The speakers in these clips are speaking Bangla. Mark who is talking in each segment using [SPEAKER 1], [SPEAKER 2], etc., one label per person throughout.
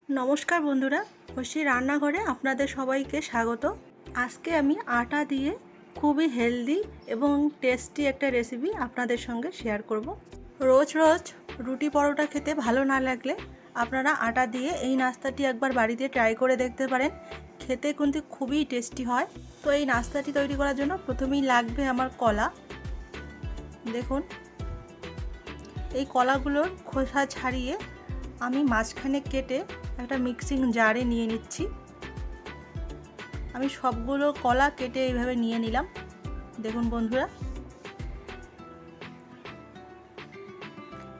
[SPEAKER 1] নমস্কার বন্ধুরা, খুশি রান্নাঘরে আপনাদের সবাইকে স্বাগত। আজকে আমি আটা দিয়ে খুবই হেলদি এবং টেস্টি একটা রেসিপি আপনাদের সঙ্গে শেয়ার করব। রোজ রোজ রুটি পরোটা খেতে ভালো না লাগলে আপনারা আটা দিয়ে এই নাস্তাটি একবার বাড়িতে ট্রাই করে দেখতে পারেন। খেতে কিন্তু খুবই টেস্টি হয়। তো এই নাস্তাটি তৈরি করার জন্য প্রথমেই লাগবে আমার কলা। দেখুন, এই কলাগুলোর খোসা ছাড়িয়ে আমি মাঝখানে কেটে একটা মিক্সিং জারে নিয়ে নিচ্ছি। আমি সবগুলো কলা কেটে এইভাবে নিয়ে নিলাম। দেখুন বন্ধুরা,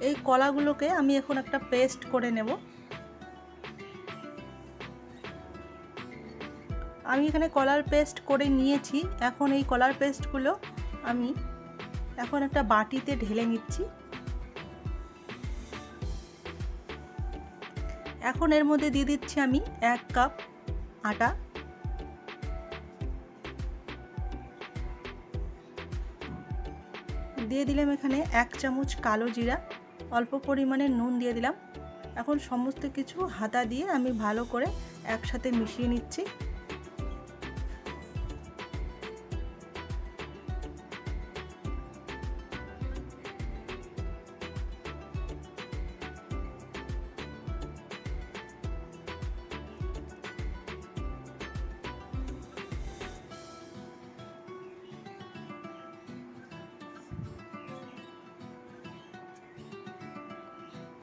[SPEAKER 1] এই কলাগুলোকে আমি এখন একটা পেস্ট করে নেব। আমি এখানে কলার পেস্ট করে নিয়েছি। এখন এই কলার পেস্টগুলো আমি এখন একটা বাটিতে ঢেলে নিচ্ছি। এখন এর মধ্যে দিয়ে দিচ্ছি আমি 1 কাপ আটা। দিয়ে দিলাম এখানে 1 চামচ কালো জিরা, অল্প পরিমাণে নুন দিয়ে দিলাম। এখন সমস্ত কিছু হাতা দিয়ে আমি ভালো করে একসাথে মিশিয়ে নিচ্ছি।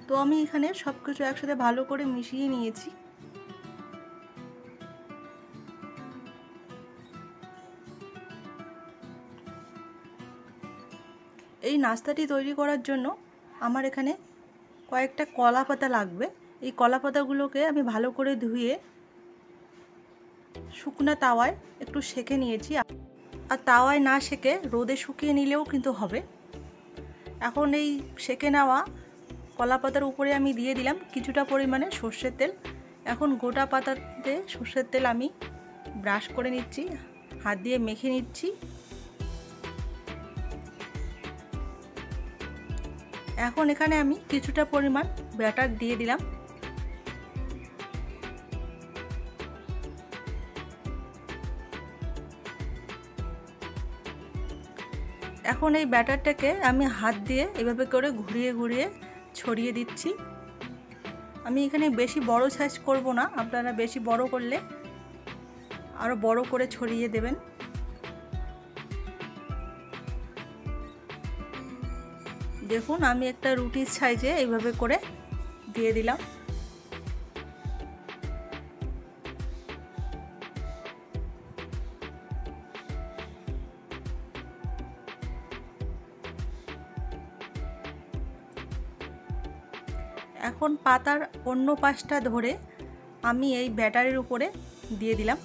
[SPEAKER 1] তো আমি এখানে সব কিছু একসাথে ভালো করে মিশিয়ে নিয়েছি। এই নাস্তাটি তৈরি করার জন্য আমার এখানে কয়েকটা কলা পাতা লাগবে। এই কলা পাতাগুলোকে আমি ভালো করে ধুয়ে শুকনো তাওয়ায় একটু সেঁকে নিয়েছি। আর তাওয়ায় না সেঁকে রোদে শুকিয়ে নিলেও কিন্তু হবে। এখন এই সেঁকে নেওয়া কলা পাতার উপরে আমি দিয়ে দিলাম কিছুটা পরিমাণে সর্ষের তেল। এখন গোটা পাতাতে সর্ষের তেল আমি ব্রাশ করে নিচ্ছি, হাত দিয়ে মেখে নিচ্ছি। এখন এখানে আমি কিছুটা পরিমাণ ব্যাটার দিয়ে দিলাম। এখন এই ব্যাটারটাকে আমি হাত দিয়ে এভাবে করে ঘুরিয়ে ঘুরিয়ে ছড়িয়ে দিচ্ছি। আমি এখানে বেশি বড় সাইজ করব না, আপনারা বেশি বড় করলে আরও বড় করে ছড়িয়ে দেবেন। দেখুন, আমি একটা রুটির সাইজে এইভাবে করে দিয়ে দিলাম। এখন পাতার অন্য পাশটা ধরে আমি এই ব্যাটারের উপরে দিয়ে দিলাম।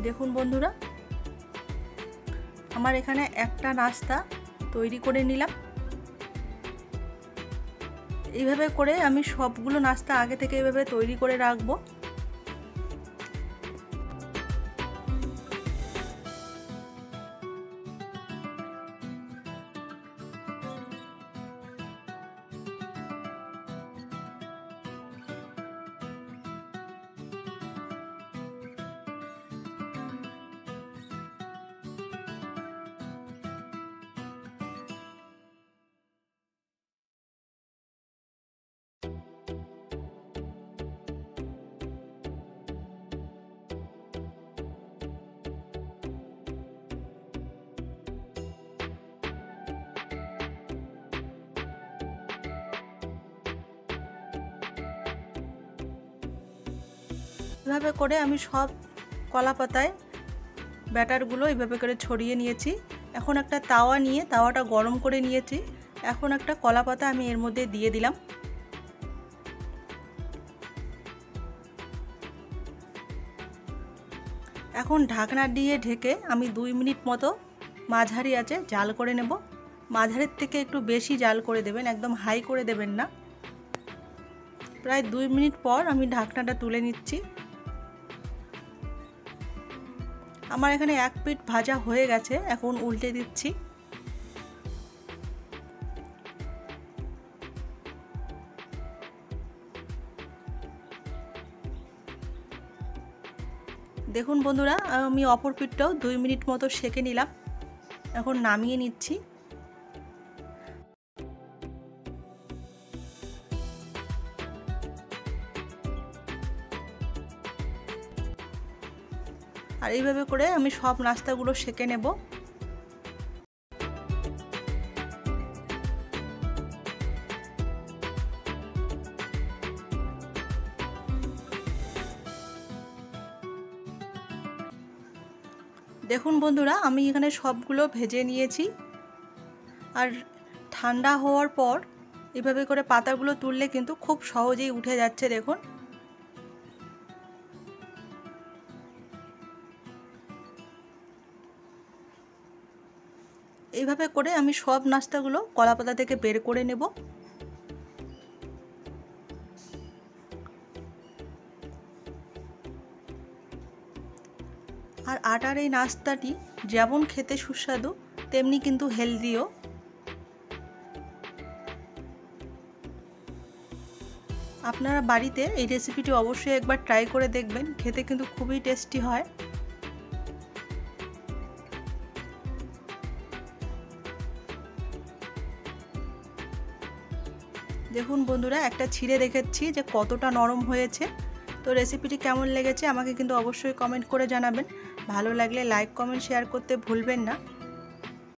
[SPEAKER 1] দেখুন বন্ধুরা, আমার এখানে একটা নাস্তা তৈরি করে নিলাম। এইভাবে করে আমি সবগুলো নাস্তা আগে থেকে এইভাবে তৈরি করে রাখবো। এভাবে করে আমি সব কলা পাতায় ব্যাটারগুলো এইভাবে করে ছড়িয়ে নিয়েছি। এখন একটা তাওয়া নিয়ে তাওয়াটা গরম করে নিয়েছি। এখন একটা কলা পাতা আমি এর মধ্যে দিয়ে দিলাম। এখন ঢাকনা দিয়ে ঢেকে আমি 2 মিনিট মতো মাঝারি আঁচে জাল করে নেব। মাঝারির থেকে একটু বেশি জাল করে দেবেন, একদম হাই করে দেবেন না। প্রায় 2 মিনিট পর আমি ঢাকনাটা তুলে নিচ্ছি। আমার এখানে 1 পিঠ ভাজা হয়ে গেছে। এখন উল্টে দিচ্ছি। দেখুন বন্ধুরা, আমি অপর পিঠটাও 2 মিনিট মতো সেঁকে নিলাম। এখন নামিয়ে নিচ্ছি। আর এইভাবে করে আমি সব নাস্তাগুলো সেঁকে নেব। দেখুন বন্ধুরা, আমি এখানে সবগুলো ভেজে নিয়েছি। আর ঠান্ডা হওয়ার পর এভাবে করে পাতাগুলো তুললে কিন্তু খুব সহজেই উঠে যাচ্ছে। দেখুন, এইভাবে করে আমি সব নাস্তাগুলো কলাপাতা থেকে বের করে নেব। আর আটার এই নাস্তাটি যেমন খেতে সুস্বাদু তেমনি কিন্তু হেলদিও। আপনারা বাড়িতে এই রেসিপিটি অবশ্যই একবার ট্রাই করে দেখবেন, খেতে কিন্তু খুবই টেস্টি হয়। দেখুন বন্ধুরা, একটা ছিঁড়ে দেখেছি যে কতটা নরম হয়েছে। তো রেসিপিটি কেমন লেগেছে আমাকে কিন্তু অবশ্যই কমেন্ট করে জানাবেন। ভালো লাগলে লাইক, কমেন্ট, শেয়ার করতে ভুলবেন না।